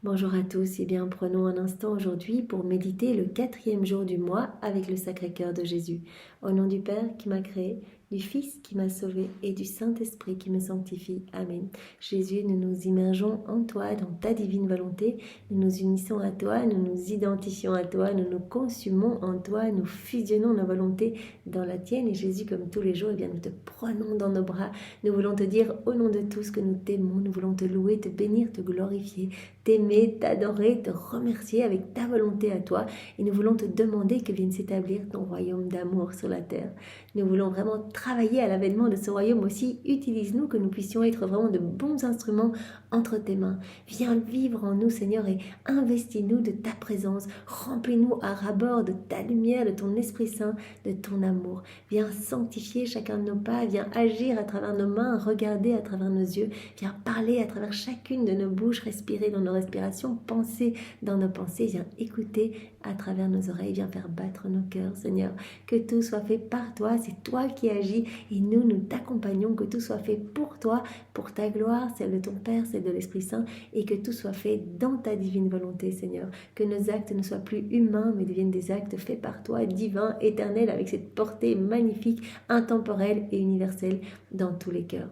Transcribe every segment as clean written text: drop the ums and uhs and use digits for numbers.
Bonjour à tous, et bien prenons un instant aujourd'hui pour méditer le 4e jour du mois avec le Sacré-Cœur de Jésus. Au nom du Père qui m'a créé, du Fils qui m'a sauvé et du Saint-Esprit qui me sanctifie. Amen. Jésus, nous nous immergeons en toi, dans ta divine volonté. Nous nous unissons à toi, nous nous identifions à toi, nous nous consumons en toi, nous fusionnons nos volontés dans la tienne. Et Jésus, comme tous les jours, eh bien, nous te prenons dans nos bras. Nous voulons te dire au nom de tous que nous t'aimons. Nous voulons te louer, te bénir, te glorifier, t'aimer, t'adorer, te remercier avec ta volonté à toi. Et nous voulons te demander que vienne s'établir ton royaume d'amour sur la terre. Nous voulons vraiment travailler à l'avènement de ce royaume aussi. Utilise-nous que nous puissions être vraiment de bons instruments entre tes mains. Viens vivre en nous, Seigneur, et investis-nous de ta présence. Remplis-nous à ras-bord de ta lumière, de ton Esprit Saint, de ton amour. Viens sanctifier chacun de nos pas. Viens agir à travers nos mains, regarder à travers nos yeux. Viens parler à travers chacune de nos bouches, respirer dans nos respirations, penser dans nos pensées. Viens écouter à travers nos oreilles. Viens faire battre nos cœurs, Seigneur. Que tout soit fait par toi. C'est toi qui agis et nous t'accompagnons. Que tout soit fait pour toi, pour ta gloire, celle de ton Père, celle de l'Esprit Saint, et que tout soit fait dans ta divine volonté, Seigneur. Que nos actes ne soient plus humains, mais deviennent des actes faits par toi, divins, éternels, avec cette portée magnifique, intemporelle et universelle dans tous les cœurs.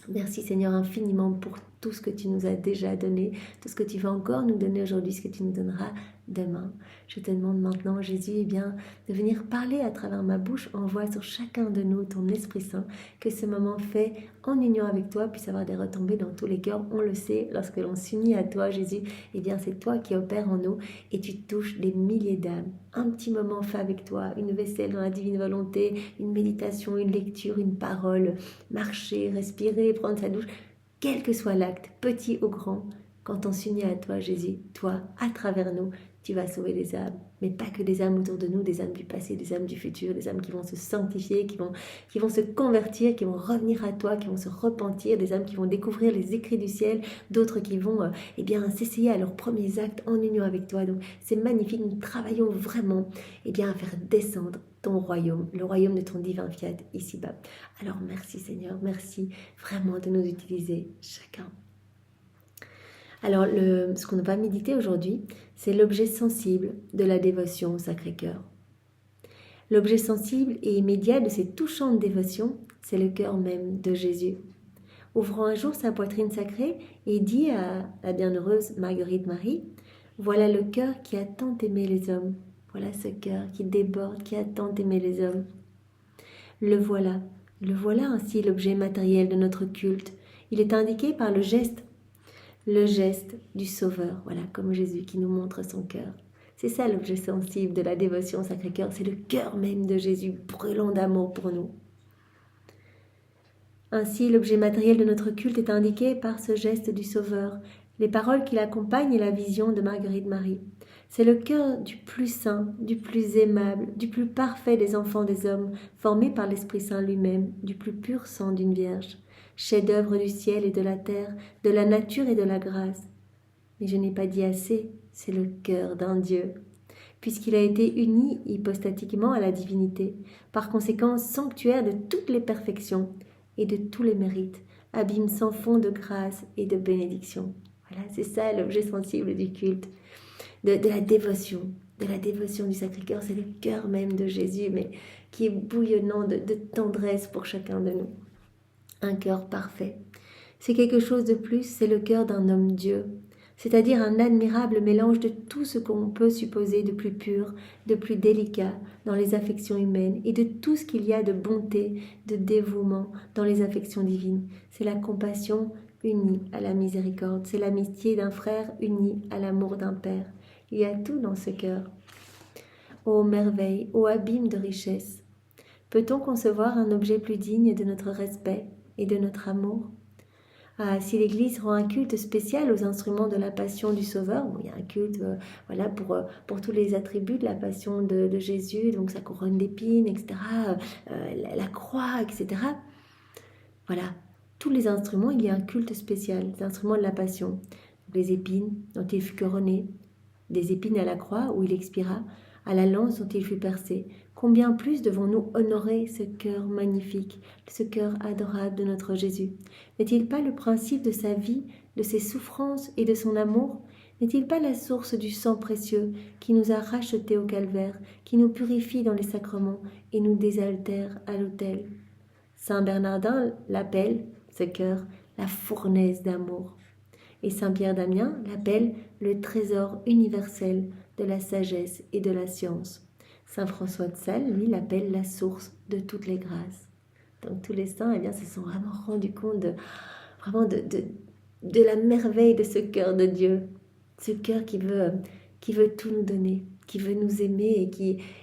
Merci Seigneur infiniment pour tout ce que tu nous as déjà donné, tout ce que tu vas encore nous donner aujourd'hui, ce que tu nous donneras demain. Je te demande maintenant, Jésus, eh bien, de venir parler à travers ma bouche. Envoie sur chacun de nous ton Esprit Saint, que ce moment fait en union avec toi puisse avoir des retombées dans tous les cœurs. On le sait, lorsque l'on s'unit à toi, Jésus, eh bien, c'est toi qui opères en nous et tu touches des milliers d'âmes. Un petit moment fait avec toi, une vaisselle dans la divine volonté, une méditation, une lecture, une parole, marcher, respirer, prendre sa douche, quel que soit l'acte, petit ou grand, quand on s'unit à toi, Jésus, toi, à travers nous, tu vas sauver des âmes. Mais pas que des âmes autour de nous, des âmes du passé, des âmes du futur, des âmes qui vont se sanctifier, qui vont se convertir, qui vont revenir à toi, qui vont se repentir, des âmes qui vont découvrir les écrits du ciel, d'autres qui vont eh bien, s'essayer à leurs premiers actes en union avec toi. Donc c'est magnifique, nous travaillons vraiment eh bien, à faire descendre ton royaume, le royaume de ton divin fiat ici-bas. Alors merci Seigneur, merci vraiment de nous utiliser chacun. Alors, ce qu'on va méditer aujourd'hui, c'est l'objet sensible de la dévotion au Sacré-Cœur. L'objet sensible et immédiat de cette touchante dévotion, c'est le cœur même de Jésus. Ouvrant un jour sa poitrine sacrée et dit à la bienheureuse Marguerite Marie, « Voilà le cœur qui a tant aimé les hommes. Voilà ce cœur qui déborde, qui a tant aimé les hommes. » Le voilà ainsi l'objet matériel de notre culte. Il est indiqué par le geste du Sauveur, voilà, comme Jésus qui nous montre son cœur. C'est ça l'objet sensible de la dévotion au Sacré-Cœur, c'est le cœur même de Jésus, brûlant d'amour pour nous. Ainsi, l'objet matériel de notre culte est indiqué par ce geste du Sauveur, les paroles qui l'accompagnent et la vision de Marguerite Marie. C'est le cœur du plus saint, du plus aimable, du plus parfait des enfants des hommes, formé par l'Esprit Saint lui-même, du plus pur sang d'une vierge, chef-d'œuvre du ciel et de la terre, de la nature et de la grâce. Mais je n'ai pas dit assez, c'est le cœur d'un Dieu, puisqu'il a été uni hypostatiquement à la divinité, par conséquent sanctuaire de toutes les perfections et de tous les mérites, abîme sans fond de grâce et de bénédiction. Voilà, c'est ça l'objet sensible du culte, de la dévotion du Sacré-Cœur. C'est le cœur même de Jésus, mais qui est bouillonnant de tendresse pour chacun de nous. Un cœur parfait. C'est quelque chose de plus, c'est le cœur d'un homme-dieu, c'est-à-dire un admirable mélange de tout ce qu'on peut supposer de plus pur, de plus délicat dans les affections humaines et de tout ce qu'il y a de bonté, de dévouement dans les affections divines. C'est la compassion unie à la miséricorde, c'est l'amitié d'un frère uni à l'amour d'un père. Il y a tout dans ce cœur. Ô merveille, ô abîme de richesse! Peut-on concevoir un objet plus digne de notre respect et de notre amour? Ah, si l'Église rend un culte spécial aux instruments de la passion du Sauveur, bon, il y a un culte voilà, pour tous les attributs de la passion de Jésus, donc sa couronne d'épines, etc., la croix, etc. Voilà, tous les instruments, il y a un culte spécial, les instruments de la passion. Les épines dont il fut couronné, des épines à la croix où il expira, à la lance dont il fut percé. Combien plus devons-nous honorer ce cœur magnifique, ce cœur adorable de notre Jésus? N'est-il pas le principe de sa vie, de ses souffrances et de son amour? N'est-il pas la source du sang précieux qui nous a rachetés au calvaire, qui nous purifie dans les sacrements et nous désaltère à l'autel? Saint Bernardin l'appelle, ce cœur, la fournaise d'amour. Et Saint Pierre d'Amiens l'appelle le trésor universel de la sagesse et de la science. Saint François de Sales, lui, l'appelle la source de toutes les grâces. Donc tous les saints, eh bien, se sont vraiment rendus compte de la merveille de ce cœur de Dieu. Ce cœur qui veut tout nous donner, qui veut nous aimer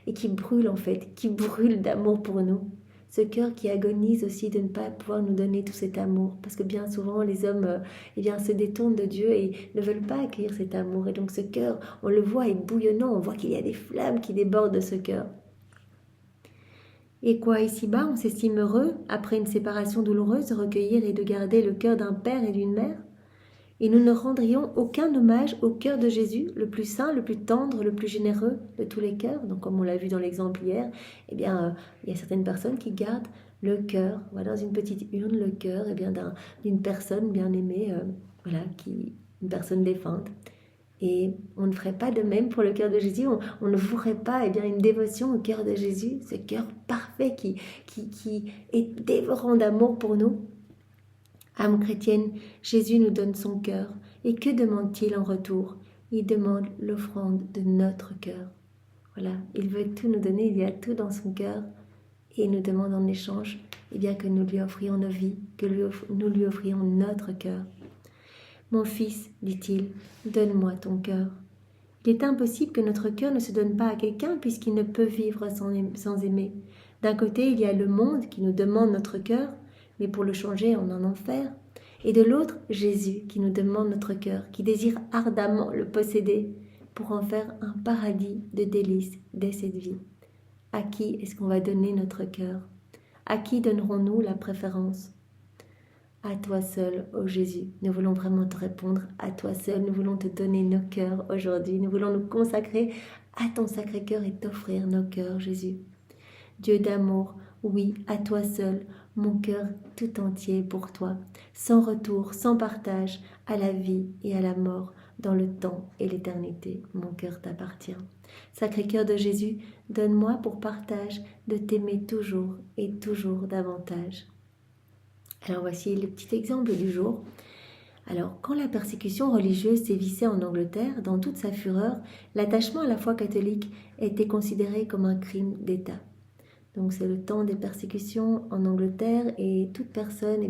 et qui brûle en fait, qui brûle d'amour pour nous. Ce cœur qui agonise aussi de ne pas pouvoir nous donner tout cet amour. Parce que bien souvent, les hommes se détournent de Dieu et ne veulent pas accueillir cet amour. Et donc ce cœur, on le voit, est bouillonnant. On voit qu'il y a des flammes qui débordent de ce cœur. Et quoi, ici-bas, on s'estime heureux, après une séparation douloureuse, de recueillir et de garder le cœur d'un père et d'une mère? Et nous ne rendrions aucun hommage au cœur de Jésus, le plus saint, le plus tendre, le plus généreux de tous les cœurs. Donc comme on l'a vu dans l'exemple hier, il y a certaines personnes qui gardent le cœur, dans une petite urne, le cœur d'une personne bien aimée, une personne défunte. Et on ne ferait pas de même pour le cœur de Jésus, on ne vouerait pas une dévotion au cœur de Jésus, ce cœur parfait qui est dévorant d'amour pour nous. Âme chrétienne, Jésus nous donne son cœur. Et que demande-t-il en retour? Il demande l'offrande de notre cœur. Voilà, il veut tout nous donner, il y a tout dans son cœur. Et il nous demande en échange que nous lui offrions nos vies, que nous lui offrions notre cœur. Mon fils, dit-il, donne-moi ton cœur. Il est impossible que notre cœur ne se donne pas à quelqu'un puisqu'il ne peut vivre sans aimer. D'un côté, il y a le monde qui nous demande notre cœur, mais pour le changer, on en enfer. Et de l'autre, Jésus qui nous demande notre cœur, qui désire ardemment le posséder pour en faire un paradis de délices dès cette vie. À qui est-ce qu'on va donner notre cœur? À qui donnerons-nous la préférence? À toi seul, ô Jésus. Nous voulons vraiment te répondre. À toi seul, nous voulons te donner nos cœurs aujourd'hui. Nous voulons nous consacrer à ton sacré cœur et t'offrir nos cœurs, Jésus. Dieu d'amour, oui, à toi seul, mon cœur tout entier pour toi, sans retour, sans partage, à la vie et à la mort, dans le temps et l'éternité, mon cœur t'appartient. Sacré cœur de Jésus, donne-moi pour partage de t'aimer toujours et toujours davantage. Alors voici le petit exemple du jour. Alors, quand la persécution religieuse sévissait en Angleterre, dans toute sa fureur, l'attachement à la foi catholique était considéré comme un crime d'État. Donc c'est le temps des persécutions en Angleterre et toute personne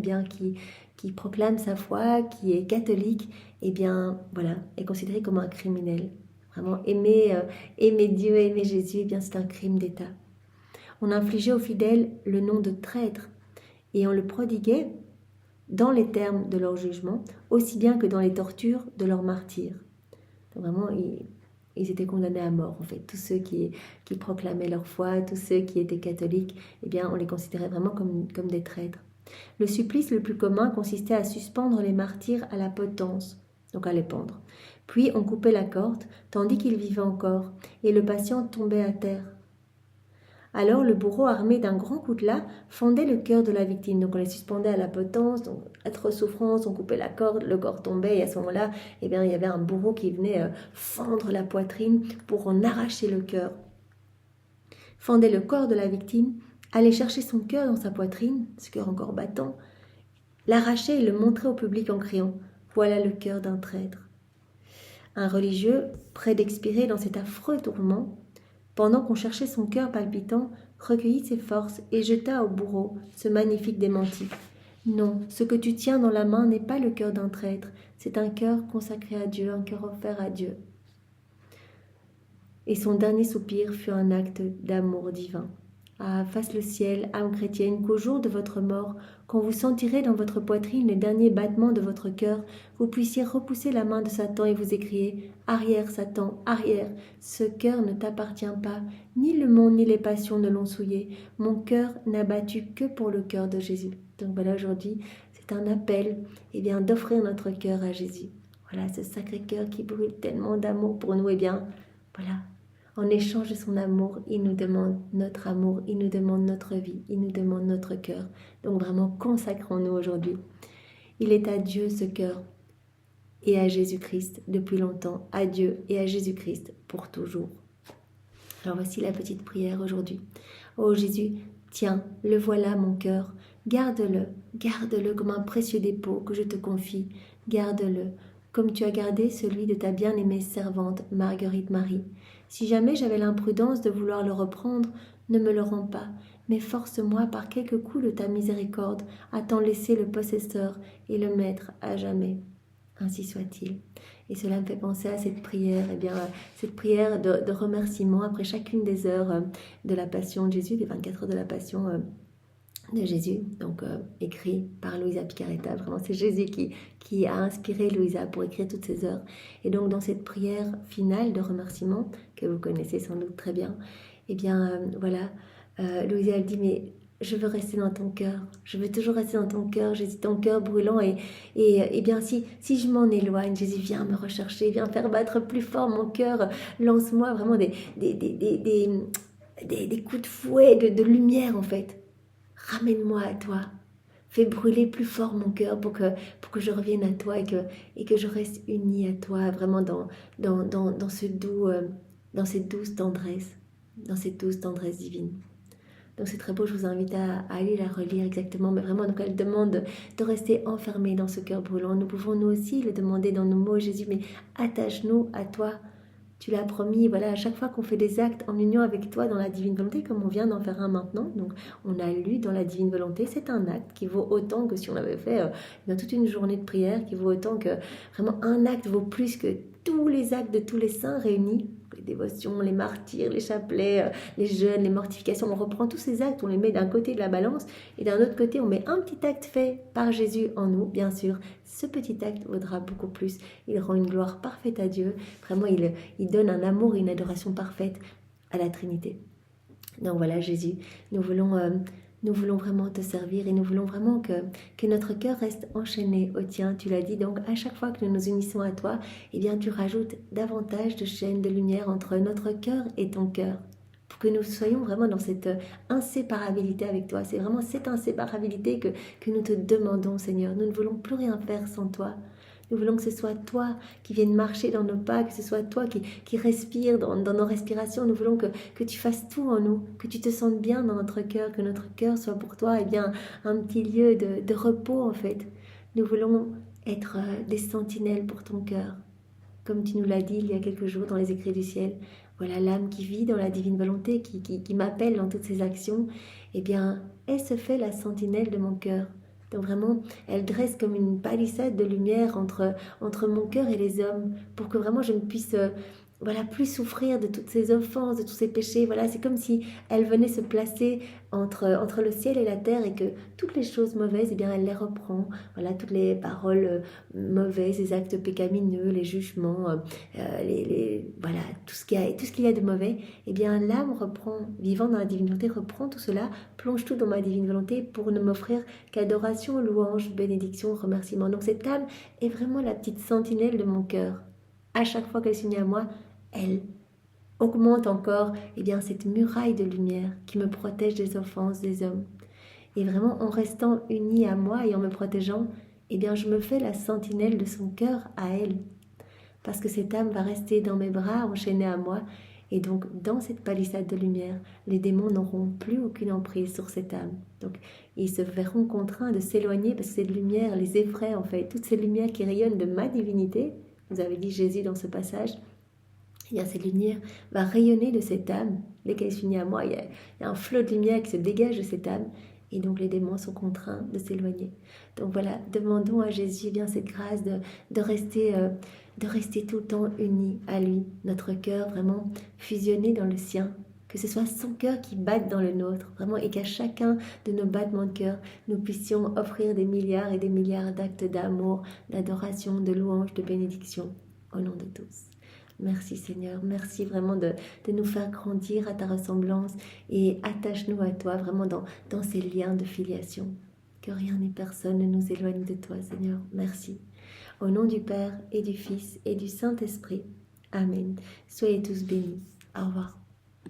qui proclame sa foi, qui est catholique, est considérée comme un criminel. Vraiment, aimer Dieu, aimer Jésus, c'est un crime d'État. On infligeait aux fidèles le nom de traître et on le prodiguait dans les termes de leur jugement, aussi bien que dans les tortures de leurs martyrs. Donc vraiment, ils étaient condamnés à mort, en fait. Tous ceux qui proclamaient leur foi, tous ceux qui étaient catholiques, on les considérait vraiment comme des traîtres. Le supplice le plus commun consistait à suspendre les martyrs à la potence, donc à les pendre. Puis on coupait la corde, tandis qu'ils vivaient encore, et le patient tombait à terre. Alors le bourreau, armé d'un grand coutelas, fendait le cœur de la victime. Donc on les suspendait à la potence, donc atroce souffrance, on coupait la corde, le corps tombait, et à ce moment-là, il y avait un bourreau qui venait fendre la poitrine pour en arracher le cœur. Fendait le corps de la victime, allait chercher son cœur dans sa poitrine, ce cœur encore battant, l'arrachait et le montrait au public en criant « Voilà le cœur d'un traître ». Un religieux, près d'expirer dans cet affreux tourment, pendant qu'on cherchait son cœur palpitant, recueillit ses forces et jeta au bourreau ce magnifique démenti. Non, ce que tu tiens dans la main n'est pas le cœur d'un traître, c'est un cœur consacré à Dieu, un cœur offert à Dieu. Et son dernier soupir fut un acte d'amour divin. Ah, fasse le ciel, âme chrétienne, qu'au jour de votre mort, quand vous sentirez dans votre poitrine les derniers battements de votre cœur, vous puissiez repousser la main de Satan et vous écrier « Arrière, Satan, arrière, ce cœur ne t'appartient pas, ni le monde ni les passions ne l'ont souillé. Mon cœur n'a battu que pour le cœur de Jésus. » Donc voilà, aujourd'hui, c'est un appel d'offrir notre cœur à Jésus. Voilà, ce sacré cœur qui brûle tellement d'amour pour nous, voilà. En échange de son amour, il nous demande notre amour, il nous demande notre vie, il nous demande notre cœur. Donc vraiment, consacrons-nous aujourd'hui. Il est à Dieu ce cœur. et à Jésus-Christ depuis longtemps, à Dieu et à Jésus-Christ pour toujours. Alors voici la petite prière aujourd'hui. Ô Jésus, tiens, le voilà mon cœur, garde-le comme un précieux dépôt que je te confie, garde-le, comme tu as gardé celui de ta bien-aimée servante Marguerite Marie. Si jamais j'avais l'imprudence de vouloir le reprendre, ne me le rends pas, mais force-moi par quelques coups de ta miséricorde à t'en laisser le possesseur et le maître à jamais. Ainsi soit-il. Et cela me fait penser à cette prière, cette prière de remerciement après chacune des heures de la Passion de Jésus, des 24 heures de la Passion de Jésus, donc écrit par Louisa Picaretta. Vraiment, c'est Jésus qui a inspiré Louisa pour écrire toutes ces heures. Et donc, dans cette prière finale de remerciement, que vous connaissez sans doute très bien, Louisa, elle dit, mais je veux rester dans ton cœur, je veux toujours rester dans ton cœur, Jésus, ton cœur brûlant, et bien si je m'en éloigne, Jésus, viens me rechercher, viens faire battre plus fort mon cœur, lance-moi vraiment des coups de fouet, de lumière en fait. Ramène-moi à toi. Fais brûler plus fort mon cœur pour que je revienne à toi et que je reste unie à toi, vraiment dans cette douce tendresse, divine. Donc c'est très beau, je vous invite à aller la relire exactement, mais vraiment, donc elle demande de rester enfermé dans ce cœur brûlant. Nous pouvons nous aussi le demander dans nos mots, Jésus, mais attache-nous à toi. Tu l'as promis, voilà, à chaque fois qu'on fait des actes en union avec toi dans la divine volonté, comme on vient d'en faire un maintenant, donc on a lu dans la divine volonté, c'est un acte qui vaut autant que si on avait fait toute une journée de prière, qui vaut autant que, vraiment un acte vaut plus que tous les actes de tous les saints réunis, les dévotions, les martyrs, les chapelets, les jeûnes, les mortifications, on reprend tous ces actes, on les met d'un côté de la balance, et d'un autre côté, on met un petit acte fait par Jésus en nous, bien sûr. Ce petit acte vaudra beaucoup plus. Il rend une gloire parfaite à Dieu. Vraiment, il donne un amour et une adoration parfaite à la Trinité. Donc voilà, Jésus, nous voulons vraiment te servir et nous voulons vraiment que notre cœur reste enchaîné au tien. Tu l'as dit, donc à chaque fois que nous nous unissons à toi, eh bien tu rajoutes davantage de chaînes de lumière entre notre cœur et ton cœur, pour que nous soyons vraiment dans cette inséparabilité avec toi. C'est vraiment cette inséparabilité que nous te demandons, Seigneur. Nous ne voulons plus rien faire sans toi. Nous voulons que ce soit toi qui viennes marcher dans nos pas, que ce soit toi qui respire dans nos respirations. Nous voulons que tu fasses tout en nous, que tu te sentes bien dans notre cœur, que notre cœur soit pour toi un petit lieu de repos en fait. Nous voulons être des sentinelles pour ton cœur. Comme tu nous l'as dit il y a quelques jours dans les écrits du ciel, voilà l'âme qui vit dans la divine volonté, qui m'appelle dans toutes ses actions, eh bien, elle se fait la sentinelle de mon cœur. Donc vraiment, elle dresse comme une palissade de lumière entre mon cœur et les hommes, pour que vraiment je ne puisse plus souffrir de toutes ces offenses, de tous ces péchés. Voilà, c'est comme si elle venait se placer entre le ciel et la terre, et que toutes les choses mauvaises, eh bien, elle les reprend. Voilà, toutes les paroles mauvaises, les actes pécamineux, les jugements, tout ce qu'il y a de mauvais, eh bien, l'âme reprend, vivant dans la divine volonté, reprend tout cela, plonge tout dans ma divine volonté pour ne m'offrir qu'adoration, louange, bénédiction, remerciement. Donc cette âme est vraiment la petite sentinelle de mon cœur. À chaque fois qu'elle s'unit à moi, elle augmente encore cette muraille de lumière qui me protège des offenses des hommes. Et vraiment, en restant unie à moi et en me protégeant, je me fais la sentinelle de son cœur à elle. Parce que cette âme va rester dans mes bras, enchaînée à moi. Et donc, dans cette palissade de lumière, les démons n'auront plus aucune emprise sur cette âme. Donc, ils se verront contraints de s'éloigner parce que cette lumière les effraie en fait. Toutes ces lumières qui rayonnent de ma divinité, vous avez dit Jésus dans ce passage, cette lumière va rayonner de cette âme. Dès qu'elle s'unit à moi, il y a un flot de lumière qui se dégage de cette âme. Et donc les démons sont contraints de s'éloigner. Donc voilà, demandons à Jésus cette grâce de rester tout le temps unis à lui. Notre cœur vraiment fusionné dans le sien. Que ce soit son cœur qui batte dans le nôtre, vraiment, et qu'à chacun de nos battements de cœur, nous puissions offrir des milliards et des milliards d'actes d'amour, d'adoration, de louange, de bénédiction, au nom de tous. Merci Seigneur, merci vraiment de nous faire grandir à ta ressemblance, et attache-nous à toi vraiment dans ces liens de filiation. Que rien ni personne ne nous éloigne de toi, Seigneur. Merci. Au nom du Père et du Fils et du Saint-Esprit. Amen. Soyez tous bénis. Au revoir.